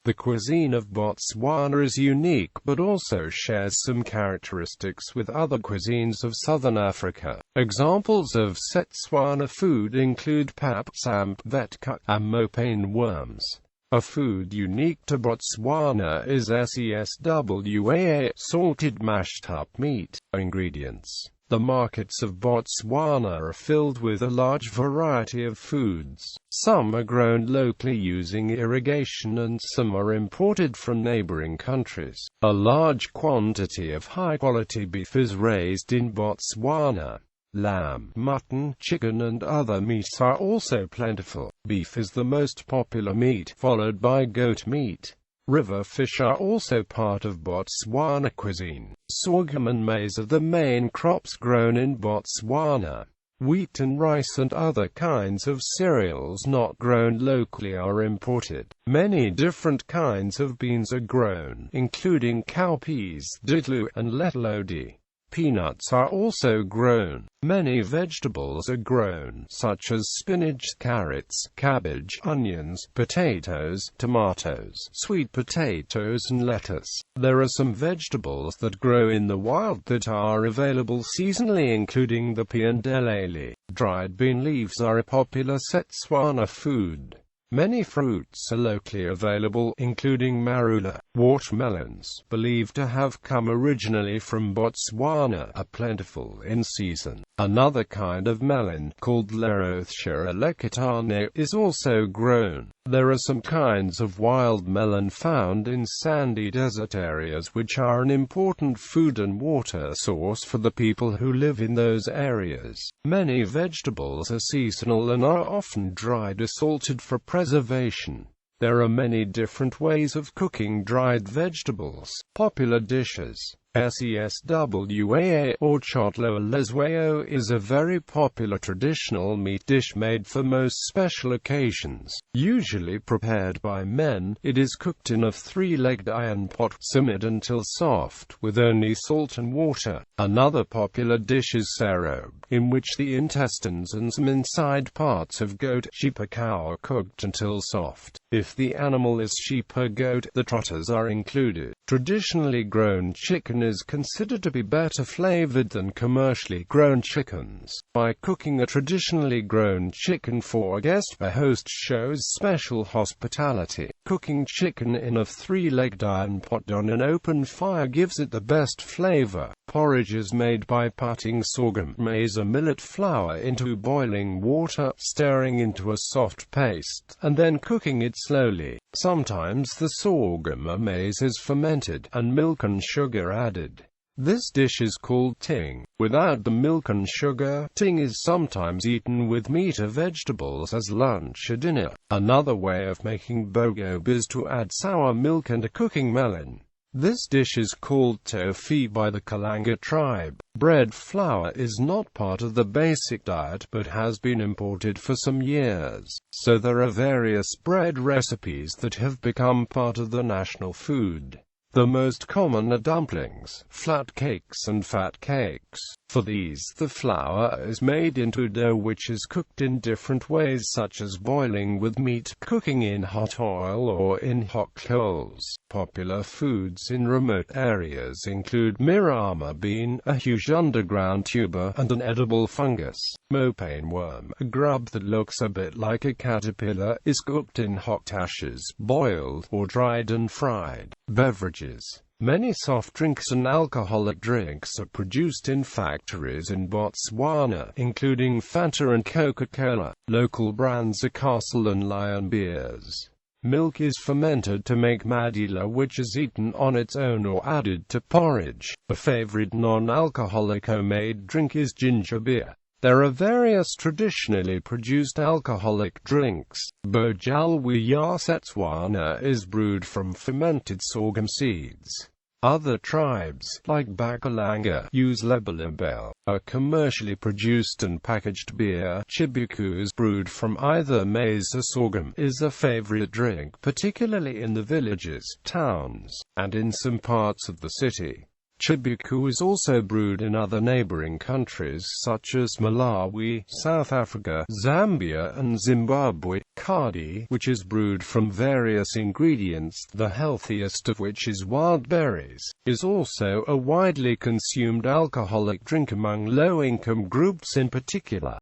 The cuisine of Botswana is unique but also shares some characteristics with other cuisines of Southern Africa. Examples of Setswana food include pap, samp, vetkoek, and mopane worms. A food unique to Botswana is seswaa, salted mashed up meat. Ingredients. The markets of Botswana are filled with a large variety of foods. Some are grown locally using irrigation and some are imported from neighboring countries. A large quantity of high-quality beef is raised in Botswana. Lamb, mutton, chicken and other meats are also plentiful. Beef is the most popular meat, followed by goat meat. River fish are also part of Botswana cuisine. Sorghum and maize are the main crops grown in Botswana. Wheat and rice and other kinds of cereals not grown locally are imported. Many different kinds of beans are grown, including cowpeas, didlu, and lettuce. Peanuts are also grown. Many vegetables are grown, such as spinach, carrots, cabbage, onions, potatoes, tomatoes, sweet potatoes and lettuce. There are some vegetables that grow in the wild that are available seasonally, including the pea and delele. Dried bean leaves are a popular Setswana food. Many fruits are locally available, including marula. Watermelons, believed to have come originally from Botswana, are plentiful in season. Another kind of melon, called Lerothia lekitane, is also grown. There are some kinds of wild melon found in sandy desert areas which are an important food and water source for the people who live in those areas. Many vegetables are seasonal and are often dried or salted for preservation. There are many different ways of cooking dried vegetables. Popular dishes. Seswaa or chotlo leswao is a very popular traditional meat dish made for most special occasions. Usually prepared by men, it is cooked in a three-legged iron pot, simmered until soft, with only salt and water. Another popular dish is seswaa, in which the intestines and some inside parts of goat, sheep or cow are cooked until soft. If the animal is sheep or goat, the trotters are included. Traditionally grown chicken is considered to be better flavored than commercially grown chickens. By cooking a traditionally grown chicken for a guest, a host shows special hospitality. Cooking chicken in a three-legged iron pot on an open fire gives it the best flavor. Porridges made by putting sorghum, maize or millet flour into boiling water, stirring into a soft paste, and then cooking it slowly. Sometimes the sorghum or maize is fermented, and milk and sugar added. This dish is called ting. Without the milk and sugar, ting is sometimes eaten with meat or vegetables as lunch or dinner. Another way of making bogobe is to add sour milk and a cooking melon. This dish is called tofu by the Kalanga tribe. Bread flour is not part of the basic diet but has been imported for some years, so there are various bread recipes that have become part of the national food. The most common are dumplings, flat cakes and fat cakes. For these, the flour is made into dough which is cooked in different ways, such as boiling with meat, cooking in hot oil or in hot coals. Popular foods in remote areas include mirama bean, a huge underground tuber, and an edible fungus. Mopane worm, a grub that looks a bit like a caterpillar, is cooked in hot ashes, boiled, or dried and fried. Beverages. Many soft drinks and alcoholic drinks are produced in factories in Botswana, including Fanta and Coca-Cola. Local brands are Castle and Lion beers. Milk is fermented to make madila, which is eaten on its own or added to porridge. A favorite non-alcoholic homemade drink is ginger beer. There are various traditionally produced alcoholic drinks. Bojalwa Setswana is brewed from fermented sorghum seeds. Other tribes, like Bakalanga, use lebalabel, a commercially produced and packaged beer. Chibukus, brewed from either maize or sorghum, is a favorite drink, particularly in the villages, towns, and in some parts of the city. Chibuku is also brewed in other neighboring countries such as Malawi, South Africa, Zambia and Zimbabwe. Kadi, which is brewed from various ingredients, the healthiest of which is wild berries, is also a widely consumed alcoholic drink among low-income groups in particular.